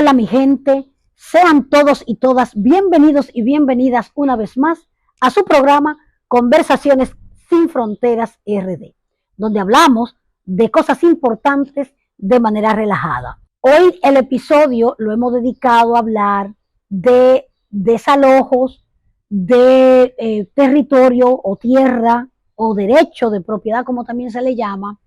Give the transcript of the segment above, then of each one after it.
Hola mi gente, sean todos y todas bienvenidos y bienvenidas una vez más a su programa Conversaciones sin Fronteras RD, donde hablamos de cosas importantes de manera relajada. Hoy el episodio lo hemos dedicado a hablar de desalojos, de territorio o tierra o derecho de propiedad, como también se le llama,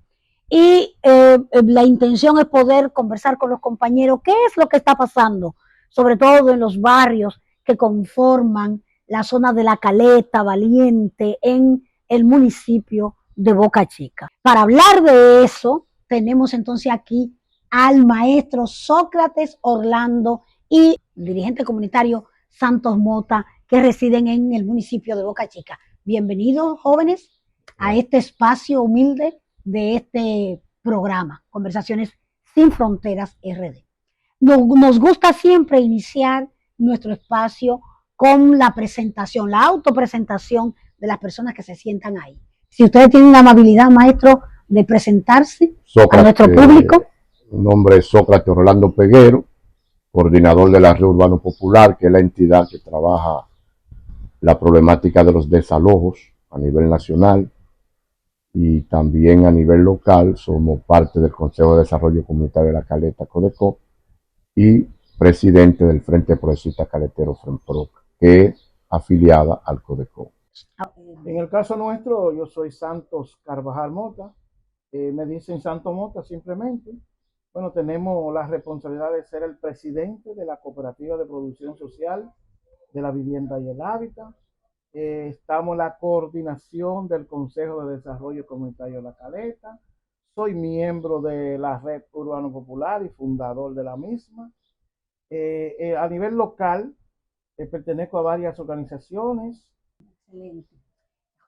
y la intención es poder conversar con los compañeros qué es lo que está pasando, sobre todo en los barrios que conforman la zona de La Caleta, Valiente, en el municipio de Boca Chica. Para hablar de eso, tenemos entonces aquí al maestro Sócrates Orlando y dirigente comunitario Santos Mota, que residen en el municipio de Boca Chica. Bienvenidos, jóvenes, a este espacio humilde de este programa, Conversaciones sin Fronteras RD. Nos gusta siempre iniciar nuestro espacio con la presentación, la autopresentación de las personas que se sientan ahí. Si ustedes tienen la amabilidad, maestro, de presentarse a nuestro público. Mi nombre es Sócrates Orlando Peguero, coordinador de la Red Urbano Popular, que es la entidad que trabaja la problemática de los desalojos a nivel nacional y también a nivel local. Somos parte del Consejo de Desarrollo Comunitario de La Caleta, CODECO, y presidente del Frente Progresista Caletero, FRENPRO, que es afiliada al CODECO. En el caso nuestro, yo soy Santos Carvajal Mota, me dicen Santo Mota simplemente. Bueno, tenemos la responsabilidad de ser el presidente de la Cooperativa de Producción Social de la Vivienda y el Hábitat. Estamos en la coordinación del Consejo de Desarrollo Comunitario de La Caleta. Soy miembro de la Red Urbano Popular y fundador de la misma. A nivel local, pertenezco a varias organizaciones. Excelente.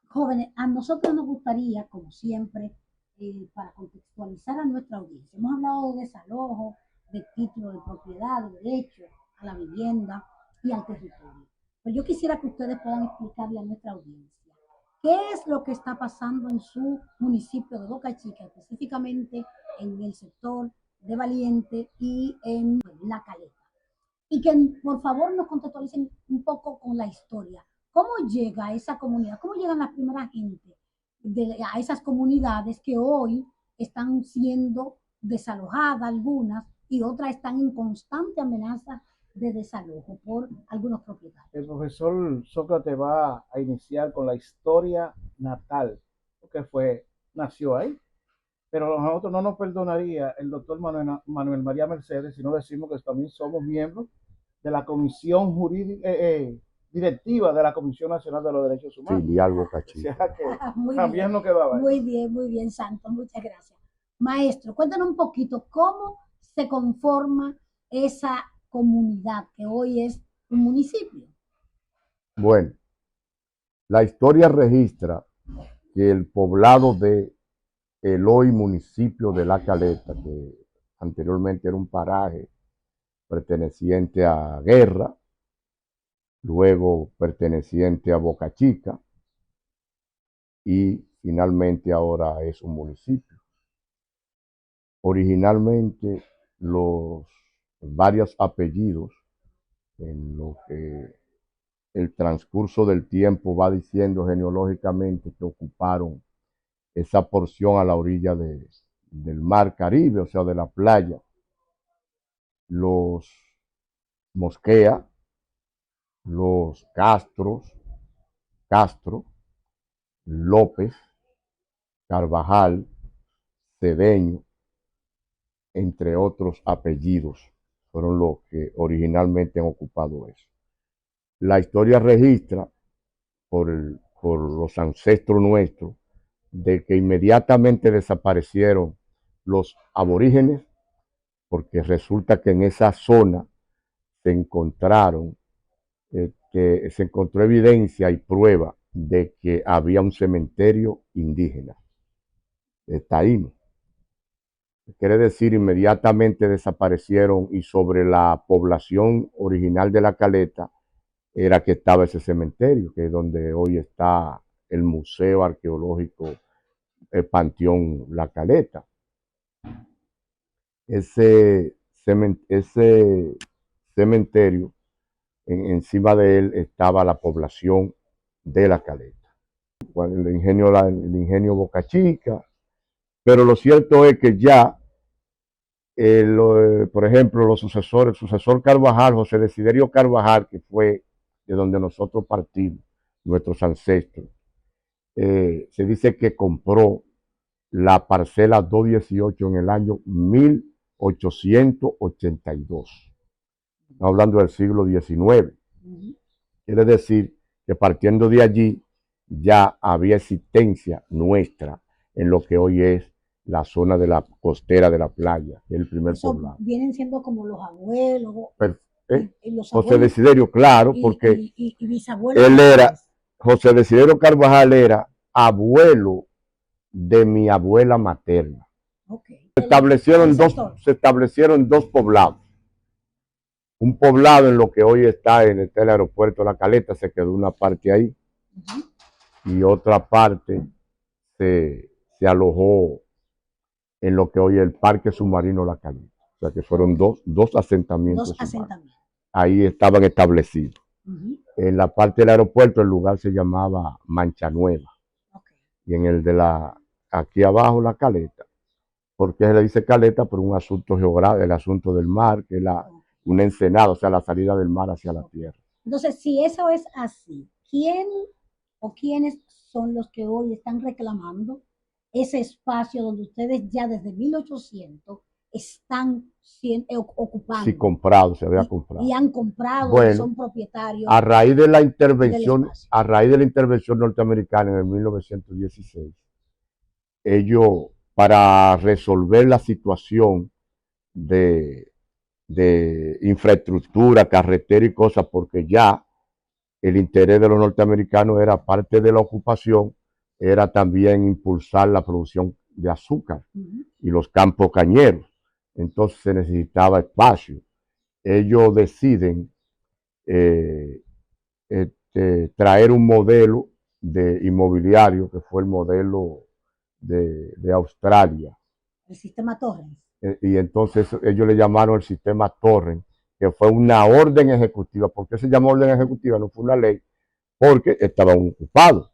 Jóvenes, a nosotros nos gustaría, como siempre, para contextualizar a nuestra audiencia, hemos hablado de desalojo, de título de propiedad, de derecho a la vivienda y al territorio. Pero yo quisiera que ustedes puedan explicarle a nuestra audiencia qué es lo que está pasando en su municipio de Boca Chica, específicamente en el sector de Valiente y en La Caleta. Y que por favor nos contextualicen un poco con la historia. ¿Cómo llega a esa comunidad? ¿Cómo llegan las primeras gente a esas comunidades que hoy están siendo desalojadas algunas y otras están en constante amenaza de desalojo por algunos propietarios? El profesor Sócrates va a iniciar con la historia natal, porque nació ahí. Pero a nosotros no nos perdonaría el doctor Manuel María Mercedes si no decimos que también somos miembros de la Comisión Jurídica, Directiva de la Comisión Nacional de los Derechos Humanos. Filial Boca Chica. O sea que también nos quedaba ahí. Muy bien, Santos, muchas gracias. Maestro, cuéntanos un poquito cómo se conforma esa comunidad que hoy es un municipio. Bueno, la historia registra que el poblado de el hoy municipio de La Caleta, que anteriormente era un paraje perteneciente a Guerra, luego perteneciente a Boca Chica y finalmente ahora es un municipio. Originalmente los varios apellidos, en lo que el transcurso del tiempo va diciendo genealógicamente, que ocuparon esa porción a la orilla del mar Caribe, o sea, de la playa. Los Mosquea, los Castro, López, Carvajal, Cedeño, entre otros apellidos, fueron los que originalmente han ocupado eso. La historia registra por los ancestros nuestros de que inmediatamente desaparecieron los aborígenes, porque resulta que en esa zona se encontraron, que se encontró evidencia y prueba de que había un cementerio indígena, taíno. Quiere decir, inmediatamente desaparecieron, y sobre la población original de La Caleta era que estaba ese cementerio, que es donde hoy está el Museo Arqueológico Panteón La Caleta. Ese ese cementerio, encima de él estaba la población de La Caleta, el ingenio Boca Chica, pero lo cierto es que ya, por ejemplo, el sucesor Carvajal, José Desiderio Carvajal, que fue de donde nosotros partimos, nuestros ancestros, se dice que compró la parcela 218 en el año 1882. Estamos hablando del siglo XIX. Quiere decir que partiendo de allí ya había existencia nuestra en lo que hoy es la zona de la costera de la playa, el primer Eso poblado. vienen siendo como los abuelos. Los José abuelos Desiderio, claro, porque y bisabuelos. él era, José Desiderio Carvajal era abuelo de mi abuela materna. Okay. Se establecieron dos poblados. Un poblado en lo que hoy está en el aeropuerto de La Caleta, se quedó una parte ahí, y otra parte se alojó en lo que hoy es el Parque Submarino La Caleta. O sea que fueron dos asentamientos. Ahí estaban establecidos. En la parte del aeropuerto el lugar se llamaba Mancha Nueva. Y en el de aquí abajo La Caleta. ¿Por qué se le dice Caleta? Por un asunto geográfico, el asunto del mar, que es una ensenada, o sea, la salida del mar hacia la tierra. Entonces, si eso es así, ¿quién o quiénes son los que hoy están reclamando ese espacio donde ustedes ya desde 1800 están ocupando? Sí, comprado, se había comprado. Y han comprado, bueno, son propietarios. A raíz de la intervención norteamericana en el 1916, ellos, para resolver la situación de infraestructura, carretera y cosas, porque ya el interés de los norteamericanos era, parte de la ocupación, era también impulsar la producción de azúcar y los campos cañeros. Entonces se necesitaba espacio. Ellos deciden traer un modelo de inmobiliario que fue el modelo de Australia. El sistema Torrens. Y entonces ellos le llamaron el sistema Torrens, que fue una orden ejecutiva. ¿Por qué se llamó orden ejecutiva? No fue una ley, porque estaban ocupados.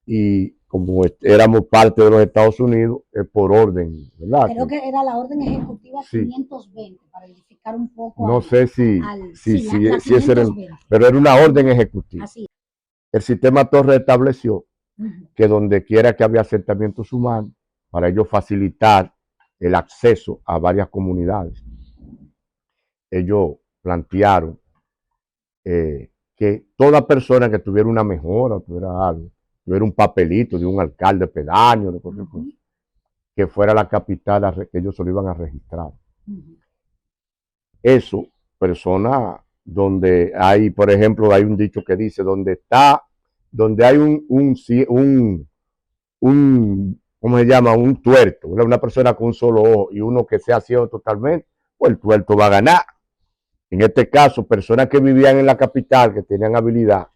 Y como éramos parte de los Estados Unidos, es por orden, ¿verdad? Creo que era la orden ejecutiva 520, para verificar un poco. No sé si ese era, pero era una orden ejecutiva. Así. El sistema Torres estableció que donde quiera que había asentamientos humanos, para ellos facilitar el acceso a varias comunidades, ellos plantearon que toda persona que tuviera una mejora, tuviera algo, tuviera un papelito de un alcalde pedáneo, de cualquier cosa, que fuera a la capital, que ellos se lo iban a registrar. Eso, personas donde hay, por ejemplo, hay un dicho que dice, donde hay ¿cómo se llama? Un tuerto, una persona con un solo ojo y uno que sea ciego totalmente, pues el tuerto va a ganar. En este caso, personas que vivían en la capital, que tenían habilidad,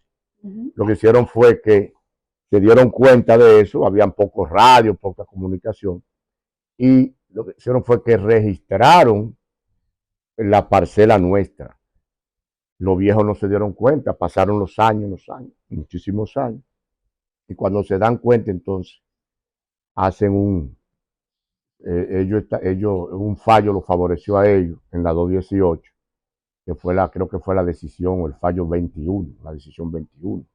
lo que hicieron fue que se dieron cuenta de eso, habían pocos radios, poca comunicación, y lo que hicieron fue que registraron la parcela nuestra. Los viejos no se dieron cuenta, pasaron los años, muchísimos años, y cuando se dan cuenta, entonces hacen un fallo lo favoreció a ellos en la 218, que fue creo que fue la decisión, o el fallo 21, la decisión 21.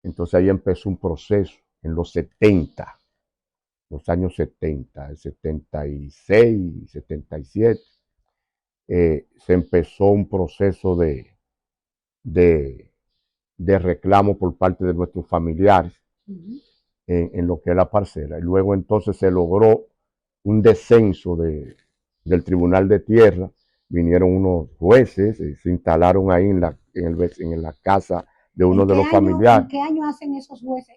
Entonces ahí empezó un proceso en los 70, los años 70, el 76, 77, se empezó un proceso de reclamo por parte de nuestros familiares en lo que es la parcela. Y luego entonces se logró un descenso del Tribunal de Tierra, vinieron unos jueces, se instalaron ahí en la casa de uno de los familiares. ¿En qué año hacen esos jueces?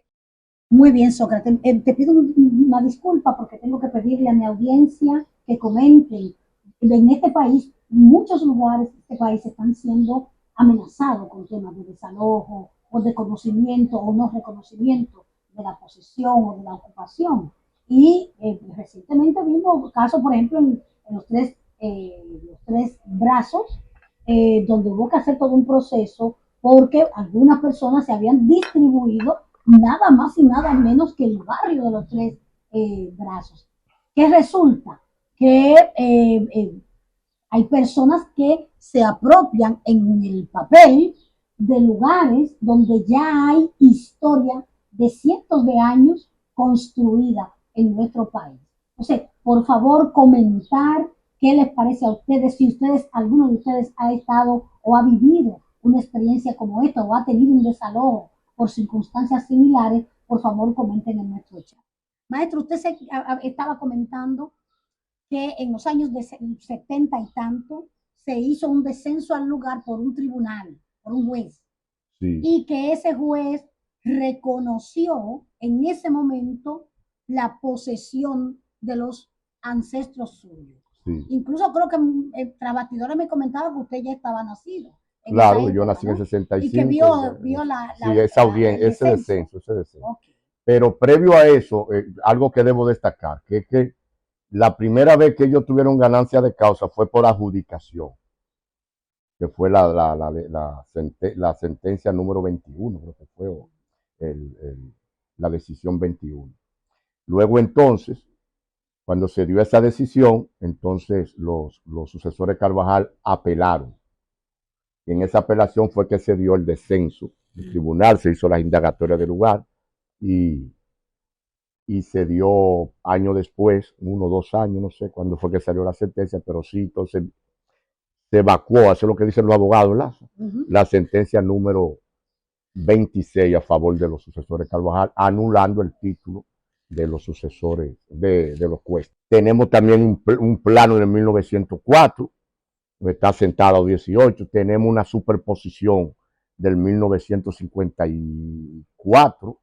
Muy bien, Sócrates. Te pido una disculpa porque tengo que pedirle a mi audiencia que comenten. En este país, muchos lugares de este país están siendo amenazados con temas de desalojo o de conocimiento o no reconocimiento de la posesión o de la ocupación. Y recientemente vimos casos, por ejemplo, en los 3 los tres brazos, donde hubo que hacer todo un proceso porque algunas personas se habían distribuido nada más y nada menos que el barrio de los tres brazos. ¿Qué resulta? Que hay personas que se apropian en el papel de lugares donde ya hay historia de cientos de años construida en nuestro país. Entonces, por favor, comentar qué les parece a ustedes, si ustedes, alguno de ustedes ha estado o ha vivido una experiencia como esta o ha tenido un desalojo por circunstancias similares, por favor comenten en nuestro chat. Maestro, usted estaba comentando que en los años de 70 y tanto se hizo un descenso al lugar por un tribunal, por un juez, Sí, y que ese juez reconoció en ese momento la posesión de los ancestros suyos. sí. Incluso creo que tras bastidores me comentaba que usted ya estaba nacido en esa Claro, yo época, nací en el ¿no? 65. Y que vio Sí, esa audiencia, el ese descenso, ese descenso. Okay. Pero previo a eso, algo que debo destacar, que es que la primera vez que ellos tuvieron ganancia de causa fue por adjudicación, que fue la sentencia número 21, creo que fue la decisión 21. Luego entonces, cuando se dio esa decisión, entonces los sucesores de Carvajal apelaron. Y en esa apelación fue que se dio el descenso. El tribunal se hizo las indagatorias del lugar y, y se dio años después, 1 o 2 años, no sé cuándo fue que salió la sentencia, pero sí, entonces se evacuó, eso es lo que dicen los abogados, la sentencia número 26 a favor de los sucesores de Carvajal, anulando el título de los sucesores de los Cuesta. Tenemos también un plano de 1904, está sentado 18, tenemos una superposición del 1954,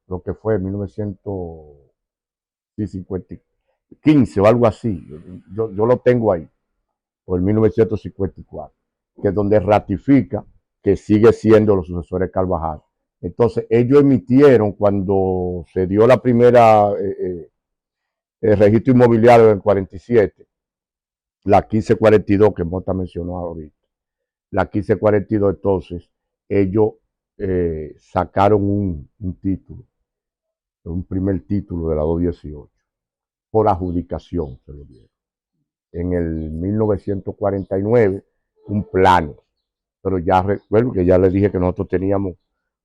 lo que fue 1915 o algo así, yo lo tengo ahí, o el 1954, que es donde ratifica que sigue siendo los sucesores de Carvajal. Entonces, ellos emitieron cuando se dio la primera el registro inmobiliario en el 47, la 1542 que Mota mencionó ahorita. La 1542, entonces, ellos sacaron un título, un primer título de la 218, por adjudicación se lo dieron. En el 1949, un plano, pero ya recuerdo que ya les dije que nosotros teníamos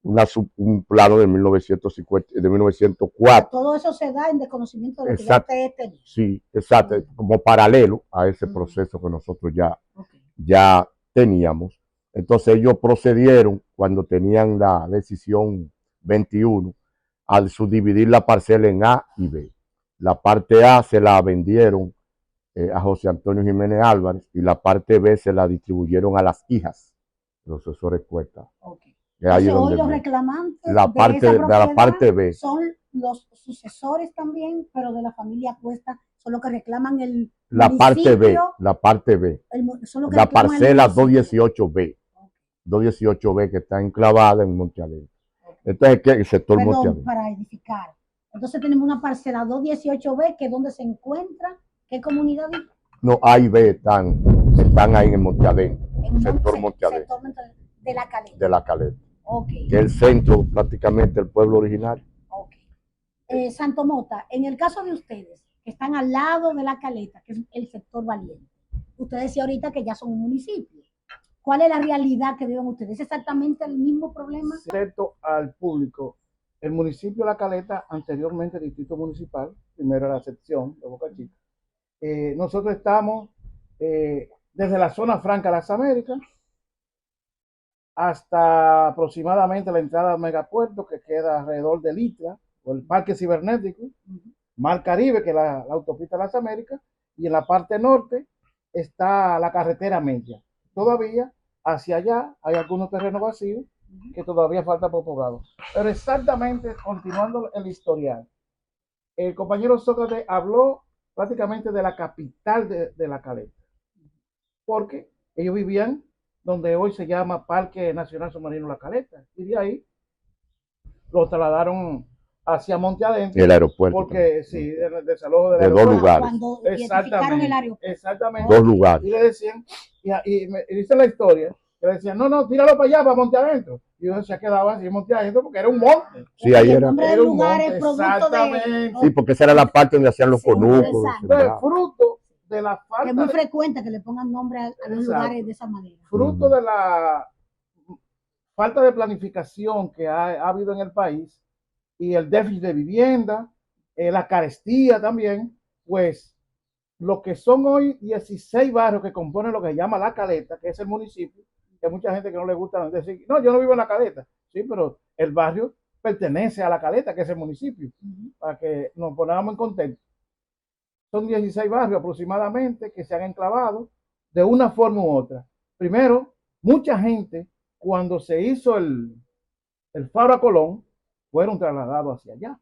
un plano de 1950, de 1904. Todo eso se da en desconocimiento de lo que ya ustedes tenían. Sí, exacto, como paralelo a ese proceso que nosotros ya teníamos. Entonces ellos procedieron, cuando tenían la decisión 21, al subdividir la parcela en A y B. La parte A se la vendieron a José Antonio Jiménez Álvarez y la parte B se la distribuyeron a las hijas de los sucesores Cuesta. Okay. Entonces, hoy los reclamantes de la parte B son los sucesores también, pero de la familia Cuesta, son los que reclaman la parte B, la parcela 218B, okay. 218B que está enclavada en Monte Alegre. Okay. Entonces, ¿qué? El sector Monte Alegre. Para edificar. Entonces tenemos una parcela 218B, que es donde se encuentra, ¿qué comunidad? No, A y B están ahí en Monte Alegre, en el sector Monte Alegre. De la Caleta. De la Caleta. Okay. Que es el centro prácticamente del pueblo originario. Okay. Santo Mota, en el caso de ustedes, que están al lado de la Caleta, que es el sector Valiente, usted decía ahorita que ya son un municipio. ¿Cuál es la realidad que viven ustedes? ¿Es exactamente el mismo problema? Respecto al público, el municipio de La Caleta, anteriormente distrito municipal, primero era la sección de Boca Chica, nosotros estamos desde la zona franca de las Américas hasta aproximadamente la entrada al megapuerto, que queda alrededor del ITRA, o el parque cibernético, Mar Caribe, que es la autopista de las Américas, y en la parte norte está la carretera media. Todavía hacia allá hay algunos terrenos vacíos que todavía falta por poblado. Pero exactamente, continuando el historial, el compañero Sócrates habló prácticamente de la capital de La Caleta, porque ellos vivían donde hoy se llama Parque Nacional Submarino La Caleta, y de ahí lo trasladaron hacia Monte Adentro. El aeropuerto. Porque sí, del desalojo del de aeropuerto. dos lugares. Cuando identificaron el aeropuerto. Exactamente. Dos lugares. Y le decían, y dice la historia, que le decían, no, tíralo para allá, para Monte Adentro. Y yo se quedaba así en Monte Adentro porque era un monte. Sí, ahí era. Era un monte, exactamente. Sí, porque esa era la parte donde hacían los conucos. Entonces, fruto de la falta. Es muy frecuente que le pongan nombre a los lugares de esa manera. Fruto de la falta de planificación que ha habido en el país y el déficit de vivienda, la carestía también, pues lo que son hoy 16 barrios que componen lo que se llama La Caleta, que es el municipio, que hay mucha gente que no le gusta decir, no, yo no vivo en La Caleta, sí, pero el barrio pertenece a La Caleta, que es el municipio, para que nos pongamos en contexto. Son 16 barrios aproximadamente que se han enclavado de una forma u otra. Primero, mucha gente, cuando se hizo el Faro a Colón, fueron trasladados hacia allá.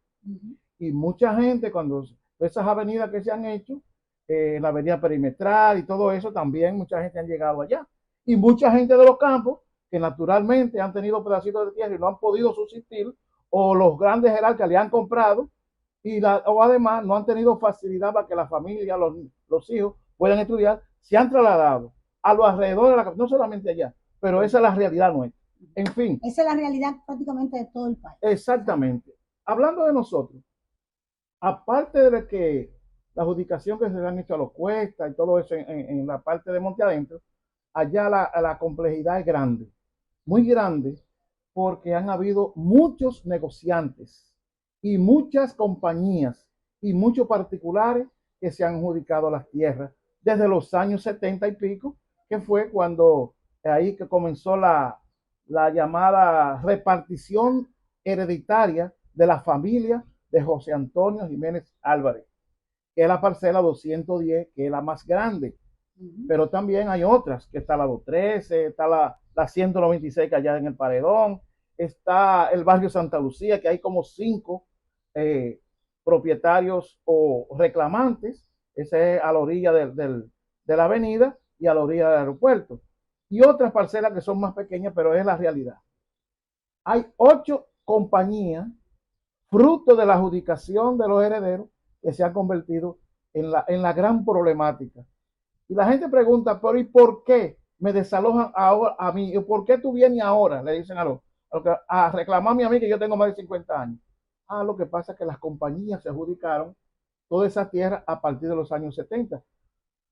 Y mucha gente, cuando esas avenidas que se han hecho, la avenida perimetral y todo eso, también mucha gente han llegado allá. Y mucha gente de los campos, que naturalmente han tenido pedacitos de tierra y no han podido subsistir, o los grandes jerarcas le han comprado, o además no han tenido facilidad para que la familia, los hijos puedan estudiar, se han trasladado a los alrededores de la capital, no solamente allá, pero esa es la realidad nuestra. En fin. Esa es la realidad prácticamente de todo el país. Exactamente. Hablando de nosotros, aparte de que la adjudicación que se le han hecho a los Cuestas y todo eso en la parte de Monte Adentro, allá la complejidad es grande, muy grande, porque han habido muchos negociantes y muchas compañías y muchos particulares que se han adjudicado las tierras desde los años 70 y pico, que fue cuando ahí que comenzó la llamada repartición hereditaria de la familia de José Antonio Jiménez Álvarez, que es la parcela 210, que es la más grande. Pero también hay otras, que está la 213, está la 196 que allá en el Paredón, está el barrio Santa Lucía, que hay como 5 propietarios o reclamantes, ese es a la orilla de la avenida y a la orilla del aeropuerto. Y otras parcelas que son más pequeñas, pero es la realidad. Hay 8 compañías, fruto de la adjudicación de los herederos, que se han convertido en la gran problemática. Y la gente pregunta, pero ¿y por qué me desalojan ahora a mí? ¿Y por qué tú vienes ahora? Le dicen a reclamarme a mí que yo tengo más de 50 años. Lo que pasa es que las compañías se adjudicaron toda esa tierra a partir de los años 70.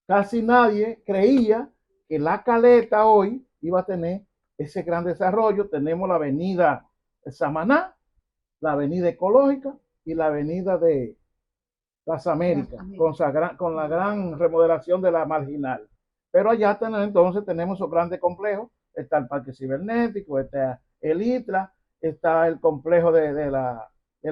Casi nadie creía que La Caleta hoy iba a tener ese gran desarrollo. Tenemos la avenida Samaná, la avenida Ecológica y la avenida de las Américas, con la gran remodelación de la Marginal. Pero allá entonces tenemos esos grandes complejos, está el Parque Cibernético, está el ITRA, está el complejo de la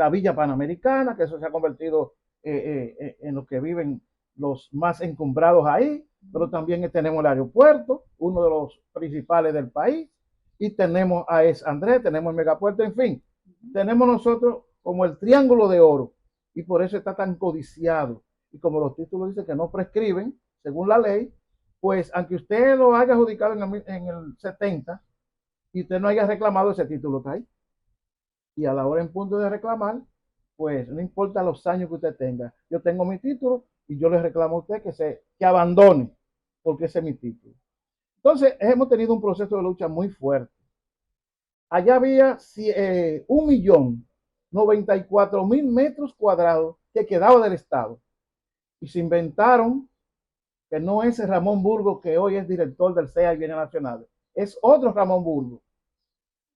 Villa Panamericana, que eso se ha convertido en lo que viven los más encumbrados ahí, pero también tenemos el aeropuerto, uno de los principales del país, y tenemos a Es Andrés, tenemos el megapuerto, en fin, tenemos nosotros como el triángulo de oro, y por eso está tan codiciado. Y como los títulos dicen que no prescriben, según la ley, pues aunque usted lo haya adjudicado en el 70 y usted no haya reclamado, ese título está ahí. Y a la hora en punto de reclamar, pues no importa los años que usted tenga. Yo tengo mi título y yo le reclamo a usted que abandone, porque ese es mi título. Entonces, hemos tenido un proceso de lucha muy fuerte. Allá había 1.094.000 metros cuadrados que quedaba del Estado. Y se inventaron que no es Ramón Burgos, que hoy es director del CEA y Bienes Nacionales. Es otro Ramón Burgos,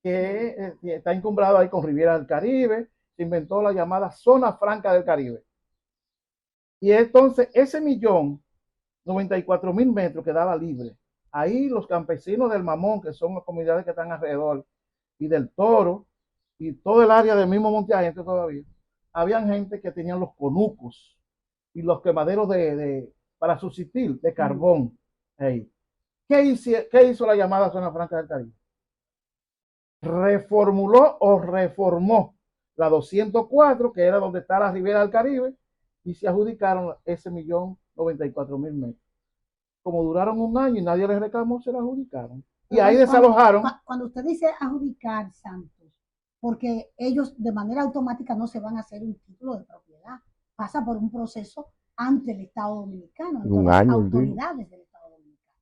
que está encumbrado ahí con Riviera del Caribe. Se inventó la llamada Zona Franca del Caribe. Y entonces ese 1.094.000 metros quedaba libre. Ahí los campesinos del Mamón, que son las comunidades que están alrededor, y del Toro, y todo el área del mismo Monte Adentro todavía, habían gente que tenían los conucos y los quemaderos para subsistir de carbón. Hey. ¿Qué hizo la llamada Zona Franca del Caribe? Reformuló o reformó la 204, que era donde está la Ribera del Caribe, y se adjudicaron ese 1.094.000 metros. Como duraron un año y nadie les reclamó, se la adjudicaron. Y ahí desalojaron. Cuando usted dice adjudicar, Santos, porque ellos de manera automática no se van a hacer un título de propiedad. Pasa por un proceso ante el Estado Dominicano, ante Un las año, autoridades del Estado Dominicano.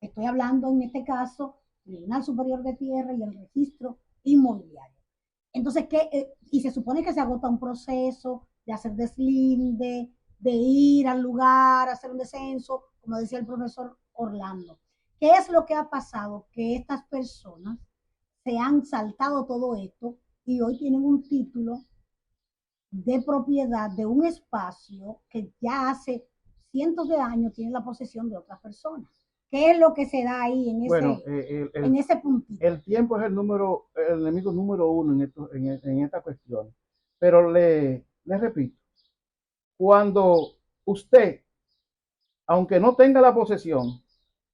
Estoy hablando en este caso del Tribunal Superior de Tierra y el Registro Inmobiliario. Entonces, y se supone que se agota un proceso de hacer deslinde, de ir al lugar, hacer un descenso, como decía el profesor Orlando. ¿Qué es lo que ha pasado? Que estas personas se han saltado todo esto y hoy tienen un título de propiedad de un espacio que ya hace cientos de años tiene la posesión de otras personas. ¿Qué es lo que se da ahí en Bueno, en ese puntito? el tiempo es el enemigo número uno en esta cuestión. Pero le repito, cuando usted, aunque no tenga la posesión,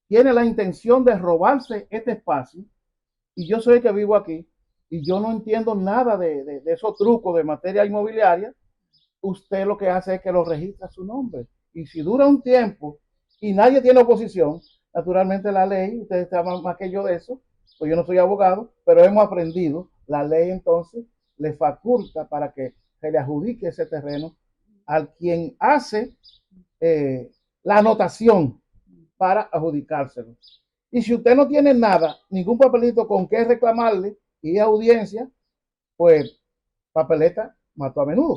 tiene la intención de robarse este espacio, y yo soy el que vivo aquí, y yo no entiendo nada de esos trucos de materia inmobiliaria, usted lo que hace es que lo registra su nombre. Y si dura un tiempo y nadie tiene oposición, naturalmente la ley, ustedes saben más que yo de eso, pues yo no soy abogado, pero hemos aprendido, la ley entonces le faculta para que se le adjudique ese terreno al quien hace la anotación para adjudicárselo. Y si usted no tiene nada, ningún papelito con qué reclamarle y audiencia, pues papeleta mató a menudo.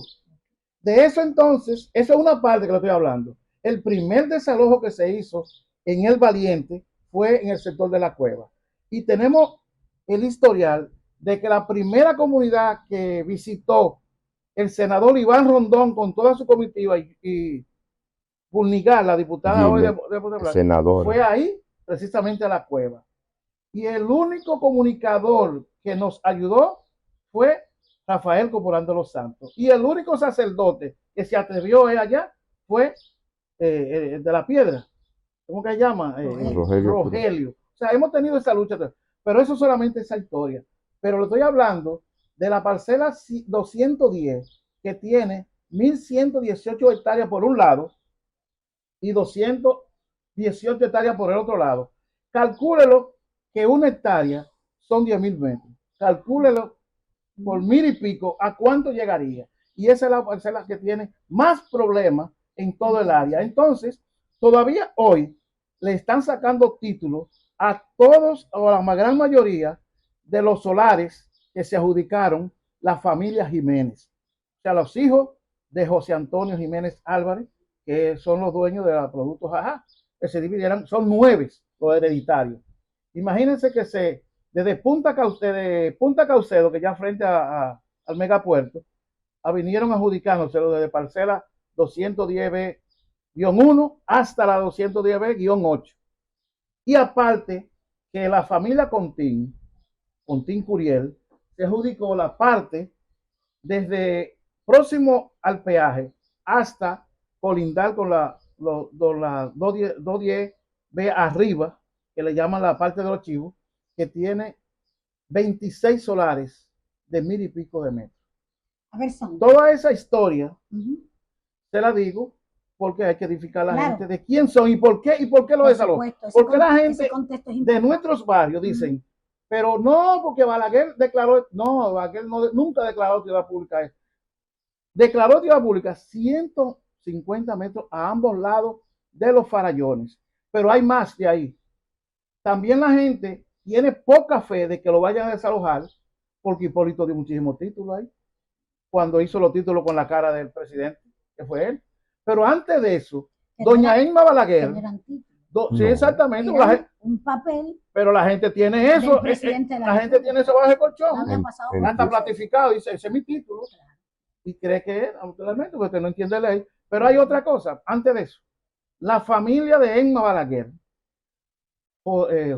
De eso entonces, eso es una parte que le estoy hablando. El primer desalojo que se hizo en El Valiente fue en el sector de la cueva. Y tenemos el historial de que la primera comunidad que visitó el senador Iván Rondón con toda su comitiva y Pulnigar, la diputada hoy de senadora, fue ahí precisamente a la cueva. Y el único comunicador que nos ayudó fue Rafael Corporán de los Santos. Y el único sacerdote que se atrevió allá fue de la Piedra. ¿Cómo que se llama? Rogelio. O sea, hemos tenido esa lucha. Pero eso solamente esa historia. Pero le estoy hablando de la parcela 210, que tiene 1.118 hectáreas por un lado y 218 hectáreas por el otro lado. Calcúlelo que una hectárea son 10.000 metros. Calcúlelo por 1.000 y pico, ¿a cuánto llegaría? Y esa es la parcela que tiene más problemas en todo el área. Entonces, todavía hoy le están sacando títulos a todos o a la gran mayoría de los solares que se adjudicaron la familia Jiménez. O sea, los hijos de José Antonio Jiménez Álvarez, que son los dueños de los productos Ajá, que se dividieron, son 9 los hereditarios. Imagínense que desde Punta Caucedo, que ya frente al megapuerto, vinieron adjudicándoselo desde parcela 210B-1 hasta la 210B-8. Y aparte que la familia Contín Curiel, se adjudicó la parte desde próximo al peaje hasta colindar con la 210B arriba, que le llaman la parte de los chivos, que tiene 26 solares de 1.000 y pico de metros. A ver, toda esa historia, te la digo, porque hay que edificar a la gente de quién son y por qué lo desalojan. Porque la gente de nuestros barrios dicen, pero no, porque Balaguer declaró, no, Balaguer nunca declaró utilidad pública. Declaró utilidad pública 150 metros a ambos lados de los farallones, pero hay más de ahí. También la gente tiene poca fe de que lo vayan a desalojar, porque Hipólito dio muchísimos títulos ahí, cuando hizo los títulos con la cara del presidente, que fue él. Pero antes de eso, doña Emma Balaguer, sí, exactamente, un papel, pero la gente tiene eso, la gente tiene eso bajo el colchón, está platificado, dice, ese es mi título, y cree que es, naturalmente, porque no entiende la ley. Pero hay otra cosa, antes de eso, la familia de Emma Balaguer,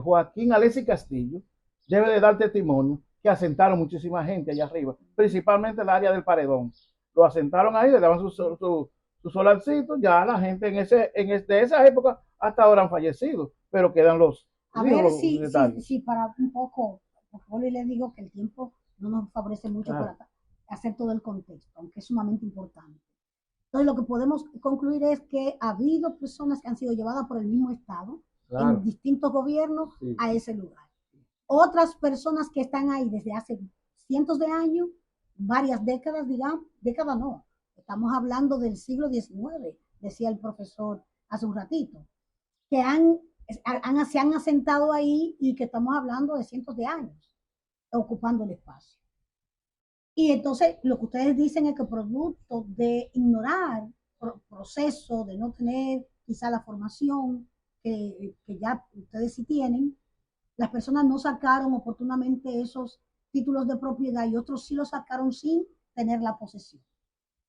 Joaquín Alessi Castillo, debe de dar testimonio que asentaron muchísima gente allá arriba, principalmente en el área del Paredón. Lo asentaron ahí, le daban su solarcito, ya la gente de esa época hasta ahora han fallecido, pero quedan los... A ver si para un poco, por favor, les digo que el tiempo no nos favorece mucho para hacer todo el contexto, aunque es sumamente importante. Entonces, lo que podemos concluir es que ha habido personas que han sido llevadas por el mismo Estado, en distintos gobiernos, a ese lugar. Otras personas que están ahí desde hace cientos de años, varias décadas, digamos, décadas no, estamos hablando del siglo XIX, decía el profesor hace un ratito, que se han asentado ahí y que estamos hablando de cientos de años ocupando el espacio. Y entonces lo que ustedes dicen es que producto de ignorar proceso, de no tener quizá la formación que ya ustedes sí tienen, las personas no sacaron oportunamente esos títulos de propiedad y otros sí los sacaron sin tener la posesión.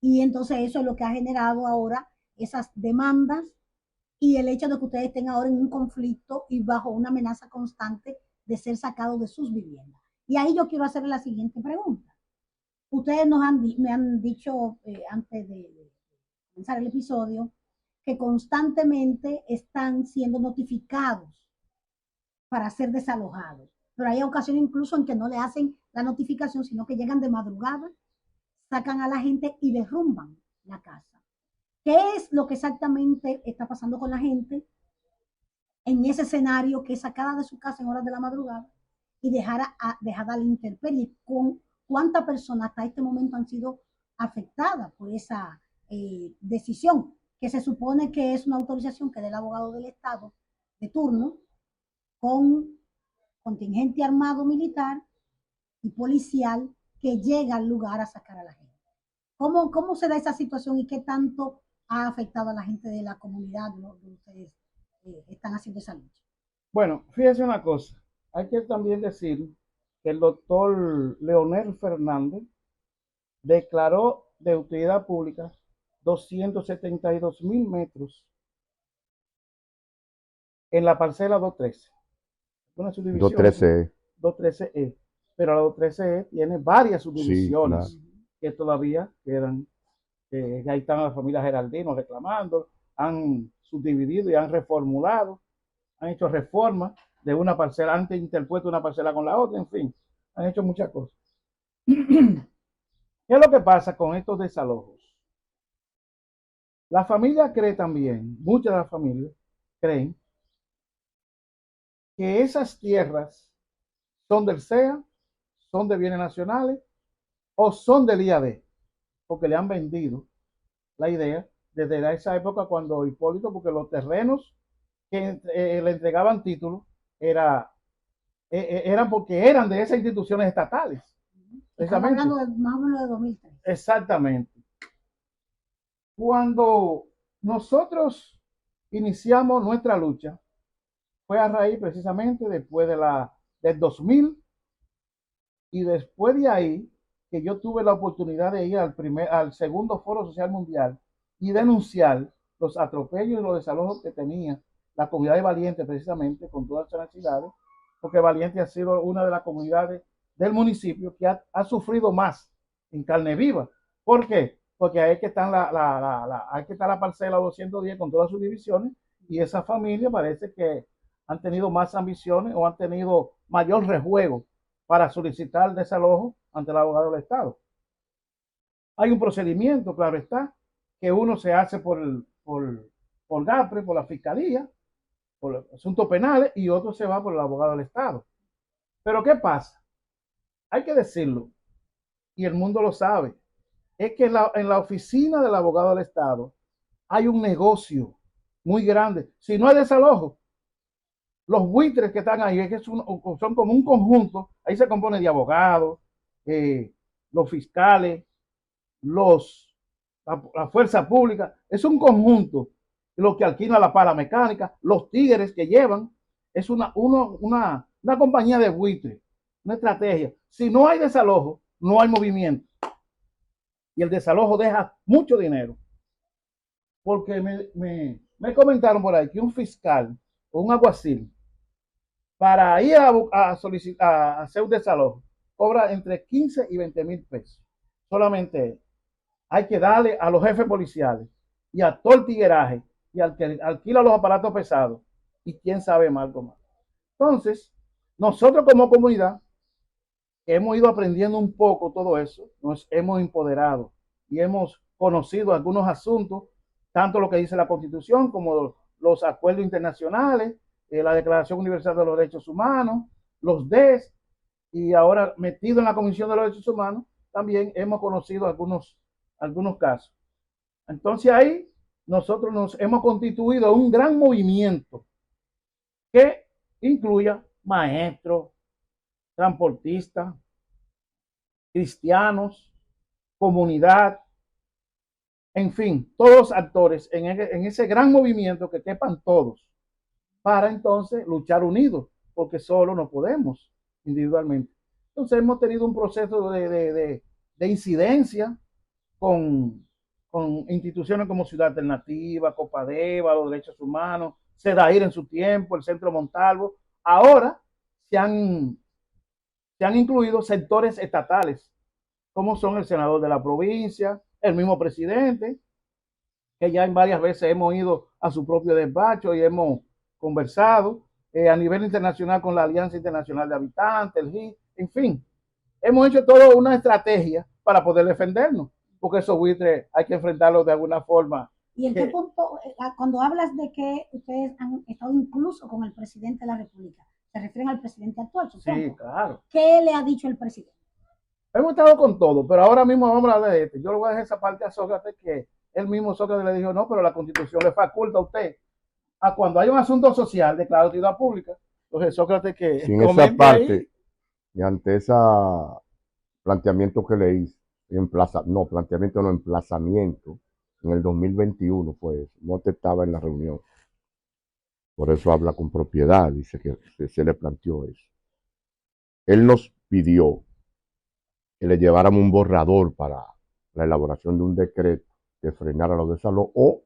Y entonces eso es lo que ha generado ahora esas demandas y el hecho de que ustedes estén ahora en un conflicto y bajo una amenaza constante de ser sacados de sus viviendas. Y ahí yo quiero hacerle la siguiente pregunta. Ustedes me han dicho antes de comenzar el episodio que constantemente están siendo notificados para ser desalojados. Pero hay ocasiones incluso en que no le hacen la notificación, sino que llegan de madrugada, sacan a la gente y derrumban la casa. ¿Qué es lo que exactamente está pasando con la gente en ese escenario que es sacada de su casa en horas de la madrugada y dejada a la intemperie? ¿Con cuántas personas hasta este momento han sido afectadas por esa decisión, que se supone que es una autorización que da el abogado del Estado de turno con contingente armado militar y policial que llega al lugar a sacar a la gente? ¿Cómo se da esa situación y qué tanto ha afectado a la gente de la comunidad donde ustedes están haciendo esa lucha? Bueno, fíjese una cosa, hay que también decir que el doctor Leonel Fernández declaró de utilidad pública 272.000 metros en la parcela 213. Una subdivisión. 213. 213E. Pero la 213E tiene varias subdivisiones Sí, claro, que todavía quedan. Ahí están las familias Geraldino reclamando, han subdividido y han reformulado, han hecho reformas de una parcela, han interpuesto una parcela con la otra, en fin, han hecho muchas cosas. ¿Qué es lo que pasa con estos desalojos? La familia cree también, muchas de las familias creen que esas tierras son del CEA, son de bienes nacionales o son del IAD, porque le han vendido la idea desde esa época cuando Hipólito, porque los terrenos que le entregaban títulos eran porque eran de esas instituciones estatales. Estamos hablando de más o menos de 2003. Exactamente. Cuando nosotros iniciamos nuestra lucha, fue a raíz precisamente después del 2000 y después de ahí que yo tuve la oportunidad de ir al segundo Foro Social Mundial y denunciar los atropellos y los desalojos que tenía la comunidad de Valiente precisamente con todas las necesidades, porque Valiente ha sido una de las comunidades del municipio que ha sufrido más en carne viva. ¿Por qué? Porque ahí que está la parcela 210 con todas sus divisiones y esa familia parece que han tenido más ambiciones o han tenido mayor rejuego para solicitar desalojo ante el abogado del Estado. Hay un procedimiento, claro está, que uno se hace por GAPRE, por la Fiscalía, por los asuntos penales, y otro se va por el abogado del Estado. Pero ¿qué pasa? Hay que decirlo, y el mundo lo sabe, es que en la oficina del abogado del Estado hay un negocio muy grande. Si no hay desalojo, los buitres que están ahí son como un conjunto, ahí se compone de abogados, los fiscales, la fuerza pública, es un conjunto, los que alquilan la pala mecánica, los tigres que llevan, es una compañía de buitres, una estrategia. Si no hay desalojo, no hay movimiento. Y el desalojo deja mucho dinero. Porque me comentaron por ahí que un fiscal o un alguacil para ir a solicitar, a hacer un desalojo, cobra entre 15 y 20.000 pesos. Solamente hay que darle a los jefes policiales y a todo el tigueraje y al que alquila los aparatos pesados y quién sabe más algo más. Entonces, nosotros como comunidad hemos ido aprendiendo un poco todo eso, nos hemos empoderado y hemos conocido algunos asuntos, tanto lo que dice la Constitución como los acuerdos internacionales, la Declaración Universal de los Derechos Humanos, los DES, y ahora metido en la Comisión de los Derechos Humanos, también hemos conocido algunos casos. Entonces ahí nosotros nos hemos constituido un gran movimiento que incluya maestros, transportistas, cristianos, comunidad, en fin, todos los actores en ese gran movimiento que quepan todos, para entonces luchar unidos, porque solo no podemos individualmente. Entonces hemos tenido un proceso de incidencia con, con instituciones como Ciudad Alternativa, Copadeva, los derechos humanos, CEDAIR en su tiempo, el Centro Montalvo. Ahora se han incluido sectores estatales, como son el senador de la provincia, el mismo presidente, que ya en varias veces hemos ido a su propio despacho y hemos conversado a nivel internacional con la Alianza Internacional de Habitantes, el GIS, en fin, hemos hecho toda una estrategia para poder defendernos, porque esos buitres hay que enfrentarlos de alguna forma. ¿Y en qué punto, cuando hablas de que ustedes han estado incluso con el presidente de la República, se refieren al presidente actual, supongo? Sí, claro. ¿Qué le ha dicho el presidente? Hemos estado con todo, pero ahora mismo vamos a hablar de este. Yo le voy a dejar esa parte a Sócrates, que él mismo Sócrates le dijo, no, pero la Constitución le faculta a usted a cuando hay un asunto social declarar utilidad pública. Entonces Sócrates que sin esa parte, ahí. Y ante ese planteamiento que le hice, emplazamiento, en el 2021 fue eso, no te estaba en la reunión. Por eso habla con propiedad, dice que se le planteó eso. Él nos pidió que le lleváramos un borrador para la elaboración de un decreto que frenara los desalojos o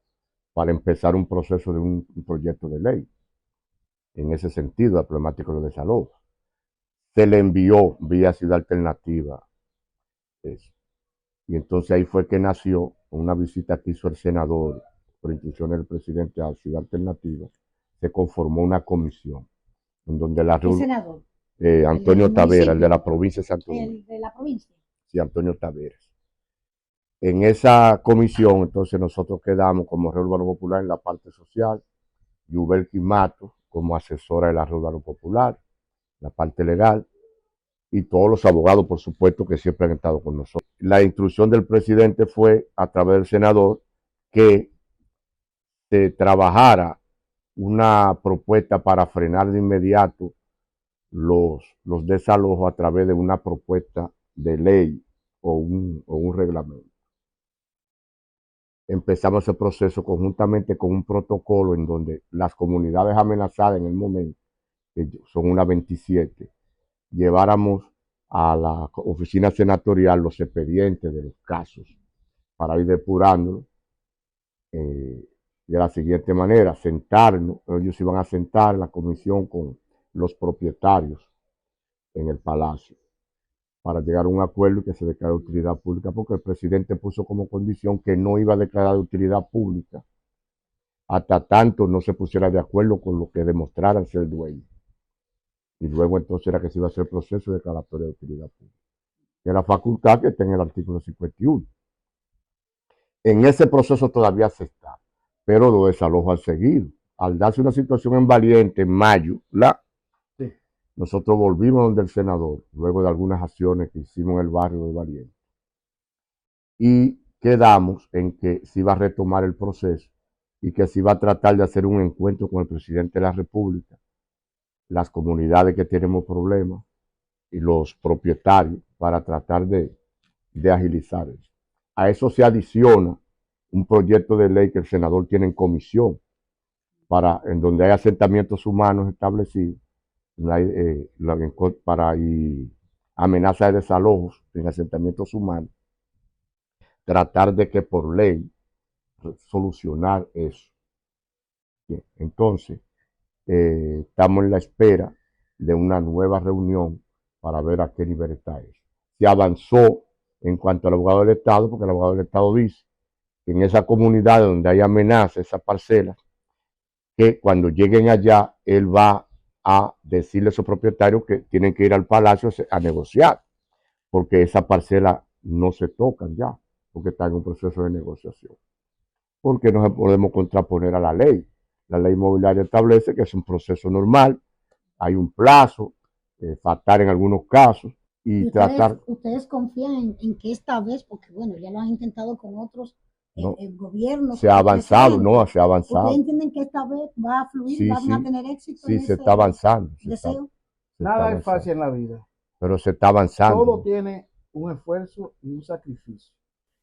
para empezar un proceso de un proyecto de ley. En ese sentido, la problemática de los desalojos. Se le envió vía Ciudad Alternativa eso. Y entonces ahí fue que nació una visita que hizo el senador, por instrucciones del presidente a Ciudad Alternativa, se conformó una comisión en donde la ¿Qué senador? Antonio Tavera, el de la provincia de Santo Domingo. ¿El de la provincia? Sí, Antonio Taveras. En esa comisión, entonces, nosotros quedamos como Red Urbano Popular en la parte social, Yubelki Mato como asesora de la Red Urbano Popular, la parte legal, y todos los abogados, por supuesto, que siempre han estado con nosotros. La instrucción del presidente fue, a través del senador, que se trabajara una propuesta para frenar de inmediato los desalojos a través de una propuesta de ley o un reglamento. Empezamos ese proceso conjuntamente con un protocolo en donde las comunidades amenazadas en el momento, que son unas 27, lleváramos a la oficina senatorial los expedientes de los casos para ir depurándolos de la siguiente manera: sentarnos, ellos iban a sentar la comisión con los propietarios en el palacio para llegar a un acuerdo y que se declare de utilidad pública, porque el presidente puso como condición que no iba a declarar de utilidad pública hasta tanto no se pusiera de acuerdo con lo que demostraran ser dueño. Y luego entonces era que se iba a hacer el proceso de declaratoria de utilidad pública, que es la facultad que está en el artículo 51. En ese proceso todavía se está, pero los desalojos han seguido. Al darse una situación en Valiente en mayo, nosotros volvimos donde el senador, luego de algunas acciones que hicimos en el barrio de Valiente, y quedamos en que se iba a retomar el proceso y que se iba a tratar de hacer un encuentro con el presidente de la República, las comunidades que tenemos problemas y los propietarios, para tratar de agilizar eso. A eso se adiciona un proyecto de ley que el senador tiene en comisión, en donde hay asentamientos humanos establecidos, para amenaza de desalojos en asentamientos humanos, tratar de que por ley solucionar eso. Bien, entonces, estamos en la espera de una nueva reunión para ver a qué nivel está eso. Se avanzó en cuanto al abogado del Estado, porque el abogado del Estado dice que en esa comunidad donde hay amenaza, esas parcelas, que cuando lleguen allá, él va a decirle a esos propietarios que tienen que ir al palacio a negociar, porque esas parcelas no se tocan ya, porque están en un proceso de negociación. Porque no podemos contraponer a la ley. La ley inmobiliaria establece que es un proceso normal, hay un plazo, fatal en algunos casos y ¿Y tratar... ustedes confían en que esta vez, porque bueno, ya lo han intentado con otros No, gobiernos, se ha otros avanzado, no, presidentes? se ha ¿Ustedes avanzado. entienden que esta vez va a fluir y Sí, van a sí, tener éxito en sí, se ese está avanzando. deseo? Se está Nada es avanzando. fácil en la vida. Pero se está avanzando. Todo tiene un esfuerzo y un sacrificio.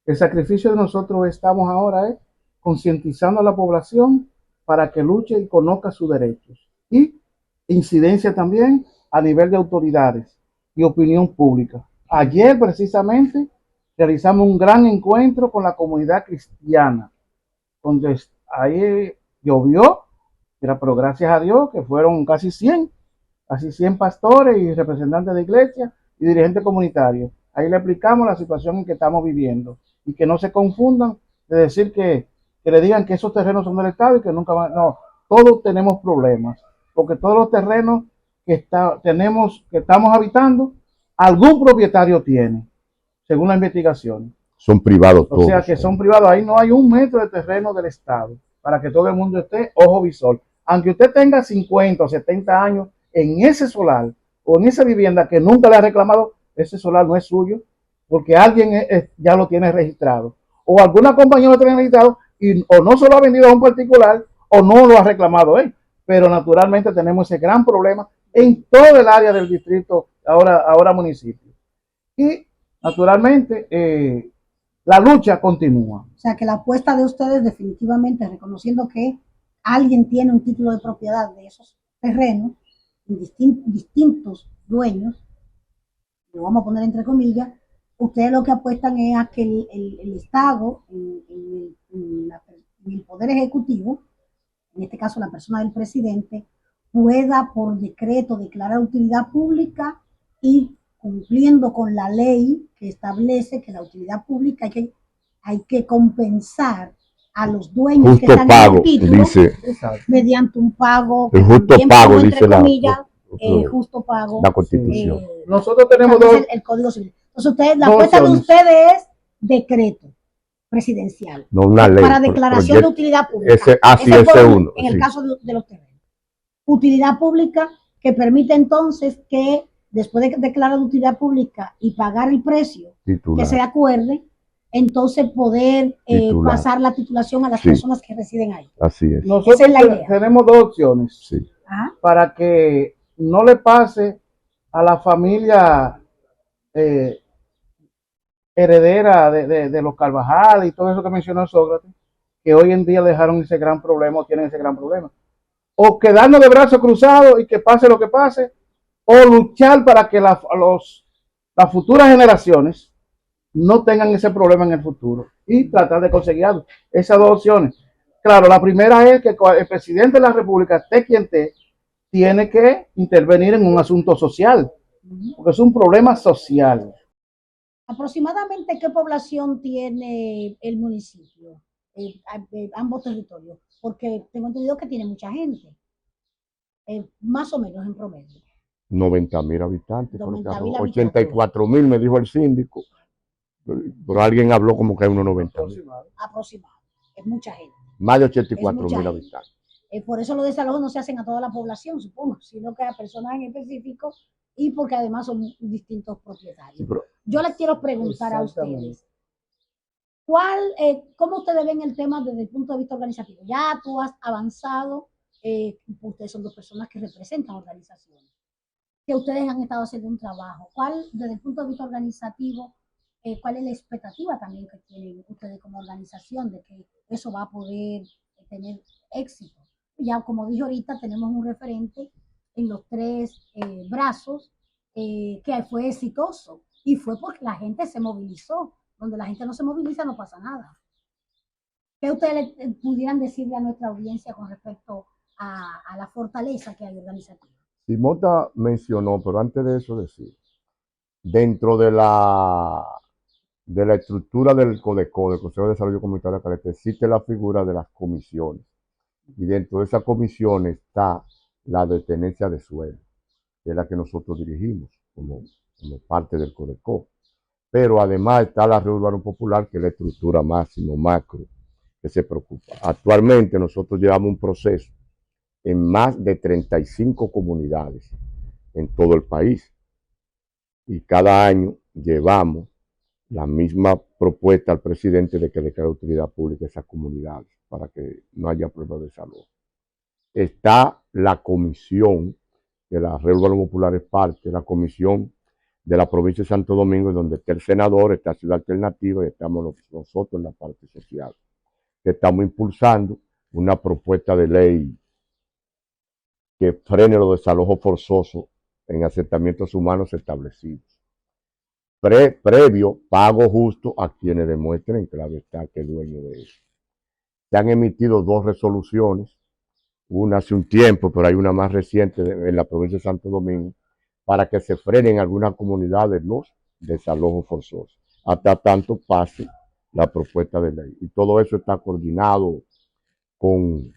El sacrificio de nosotros estamos ahora es concientizando a la población para que luche y conozca sus derechos. Y incidencia también a nivel de autoridades y opinión pública. Ayer precisamente realizamos un gran encuentro con la comunidad cristiana, donde ahí llovió, pero gracias a Dios que fueron casi 100 pastores y representantes de iglesia y dirigentes comunitarios. Ahí le explicamos la situación en que estamos viviendo y que no se confundan de decir que le digan que esos terrenos son del Estado y que nunca van. No, todos tenemos problemas, porque todos los terrenos que estamos habitando, algún propietario tiene, según la investigación. Son privados O todos. sea que son privados. Ahí no hay 1 metro de terreno del Estado para que todo el mundo esté ojo visor. Aunque usted tenga 50 o 70 años en ese solar o en esa vivienda que nunca le ha reclamado, ese solar no es suyo porque alguien ya lo tiene registrado. O alguna compañía lo tiene registrado y o no se lo ha vendido a un particular o no lo ha reclamado él. Pero naturalmente tenemos ese gran problema en todo el área del distrito, ahora municipio. Y naturalmente la lucha continúa. O sea, que la apuesta de ustedes definitivamente, reconociendo que alguien tiene un título de propiedad de esos terrenos, distintos dueños, lo vamos a poner entre comillas, ustedes lo que apuestan es a que el Estado, en el Poder Ejecutivo, en este caso la persona del presidente, pueda por decreto declarar utilidad pública y cumpliendo con la ley que establece que la utilidad pública hay que compensar a los dueños Justo que están pago, en el título dice. mediante un pago El justo también pago, pongo dice entre comillas, justo pago, la Constitución. Nosotros tenemos el Código Civil. Entonces ustedes, la dos apuesta de opciones. ustedes es decreto presidencial No una ley. para declaración de utilidad pública. Ese es uno. En el caso de los terrenos. Utilidad pública que permite entonces que después de declarar utilidad pública y pagar el precio Titular. que se acuerde, entonces poder pasar la titulación a las personas que residen ahí. Así es. Nosotros Esa es la idea. tenemos dos opciones Sí. para que no le pase a la familia heredera de los Carvajal y todo eso que mencionó Sócrates, que hoy en día dejaron ese gran problema o tienen ese gran problema. O quedarnos de brazos cruzados y que pase lo que pase, o luchar para que las futuras generaciones no tengan ese problema en el futuro y tratar de conseguir algo. Esas dos opciones. Claro, la primera es que el presidente de la República, esté quien esté, tiene que intervenir en un asunto social, porque es un problema social. ¿Aproximadamente qué población tiene el municipio? Ambos territorios, porque tengo entendido que tiene mucha gente, más o menos en promedio. 90.000 habitantes. 90.000 84.000 me dijo el síndico, pero alguien habló como que hay unos 90.000. Aproximado, es mucha gente. Más de 84.000 habitantes. Por eso los desalojos no se hacen a toda la población, supongo, sino que a personas en específico y porque además son distintos propietarios. Sí, pero yo les quiero preguntar a ustedes, ¿cómo ustedes ven el tema desde el punto de vista organizativo? Ya tú has avanzado, ustedes son dos personas que representan organizaciones, que ustedes han estado haciendo un trabajo. Desde el punto de vista organizativo, cuál es la expectativa también que tienen ustedes como organización de que eso va a poder tener éxito? Ya como dije ahorita, tenemos un referente en los 3 brazos que fue exitoso y fue porque la gente se movilizó. Donde la gente no se moviliza no pasa nada. ¿Qué ustedes pudieran decirle a nuestra audiencia con respecto a la fortaleza que hay organizativa? Simota mencionó, pero antes de eso decir, dentro de la estructura del CODECO, del Consejo de Desarrollo Comunitario de Caleta, existe la figura de las comisiones. Y dentro de esa comisión está la de tenencia de suelo, que es la que nosotros dirigimos como parte del CODECO. Pero además está la Red Urbano Popular, que es la estructura máximo, macro, que se preocupa. Actualmente nosotros llevamos un proceso en más de 35 comunidades en todo el país. Y cada año llevamos la misma propuesta al presidente de que declare utilidad pública esas comunidades para que no haya problemas de salud. Está la comisión de la Red Urbano Popular, es parte de la comisión de la provincia de Santo Domingo, donde está el senador, está Ciudad Alternativa y estamos nosotros en la parte social, que estamos impulsando una propuesta de ley que frene los desalojos forzosos en asentamientos humanos establecidos. Previo pago justo a quienes demuestren, claro está, que es dueño de eso. Se han emitido 2 resoluciones, una hace un tiempo, pero hay una más reciente en la provincia de Santo Domingo, para que se frenen en algunas comunidades los desalojos forzosos, hasta tanto pase la propuesta de ley. Y todo eso está coordinado por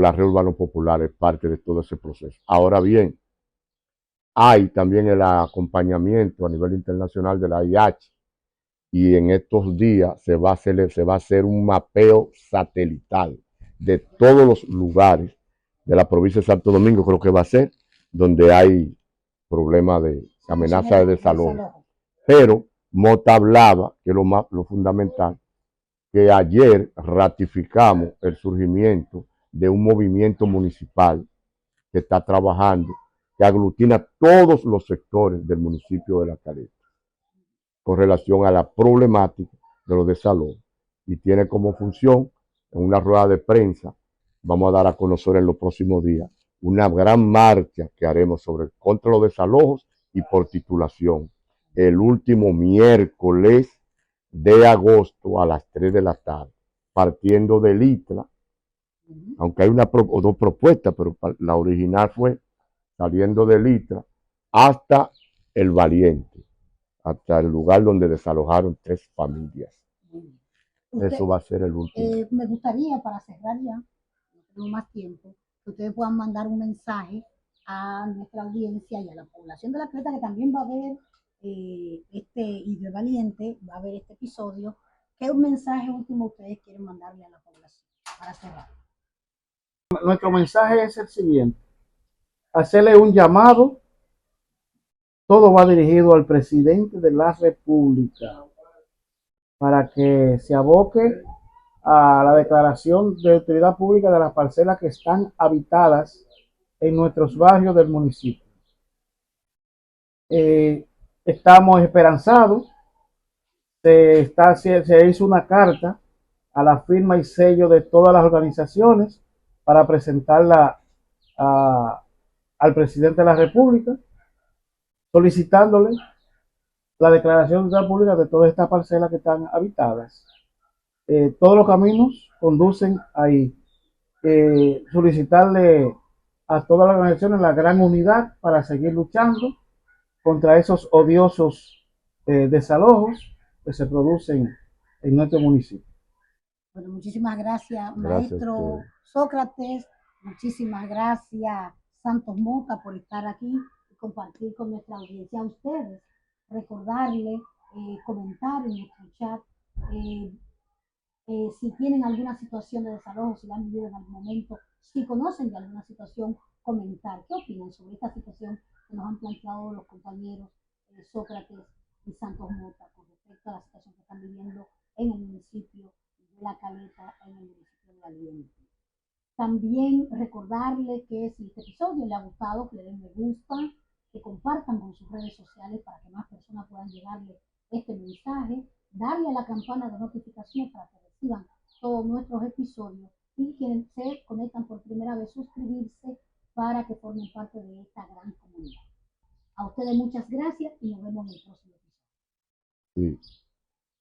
la Red Urbano Popular, es parte de todo ese proceso. Ahora bien, hay también el acompañamiento a nivel internacional de la IH, y en estos días se va a hacer un mapeo satelital de todos los lugares de la provincia de Santo Domingo, creo que va a ser, donde hay problemas de amenaza de desalojo. Pero Mota hablaba, que es lo fundamental, que ayer ratificamos el surgimiento de un movimiento municipal que está trabajando, que aglutina todos los sectores del municipio de La Caleta con relación a la problemática de los desalojos, y tiene como función, en una rueda de prensa, vamos a dar a conocer en los próximos días, una gran marcha que haremos contra los desalojos y por titulación, el último miércoles de agosto a las 3 de la tarde, partiendo de Litra, aunque hay o 2 propuestas, pero la original fue saliendo de Litra hasta El Valiente, hasta el lugar donde desalojaron 3 familias. Eso va a ser el último. Me gustaría, para cerrar ya, no tengo más tiempo, que ustedes puedan mandar un mensaje a nuestra audiencia y a la población de La Caleta, que también va a ver y de Valiente, va a ver este episodio. ¿Qué mensaje último ustedes quieren mandarle a la población para cerrar? Nuestro mensaje es el siguiente: hacerle un llamado. Todo va dirigido al presidente de la República para que se aboque a la declaración de utilidad pública de las parcelas que están habitadas en nuestros barrios del municipio. Estamos esperanzados. Se hizo una carta a la firma y sello de todas las organizaciones para presentarla al presidente de la República, solicitándole la declaración de utilidad pública de todas estas parcelas que están habitadas. Todos los caminos conducen ahí. Solicitarle a todas las organizaciones la gran unidad para seguir luchando contra esos odiosos desalojos que se producen en nuestro municipio. Bueno, muchísimas gracias, maestro Sócrates. Muchísimas gracias, Santos Mota, por estar aquí y compartir con nuestra audiencia. A ustedes, recordarle, comentar en nuestro chat si tienen alguna situación de desalojo, si la han vivido en algún momento, si conocen de alguna situación, comentar qué opinan sobre esta situación que nos han planteado los compañeros Sócrates y Santos Mota con respecto a la situación que están viviendo en el municipio de La Caleta, en el municipio de Valiente. También recordarles que si este episodio les ha gustado, que le den me gusta, que compartan con sus redes sociales para que más personas puedan llegarle este mensaje, darle a la campana de notificación para que reciban todos nuestros episodios, y quienes se conectan por primera vez, suscribirse para que formen parte de esta gran comunidad. A ustedes muchas gracias y nos vemos en el próximo episodio. Sí.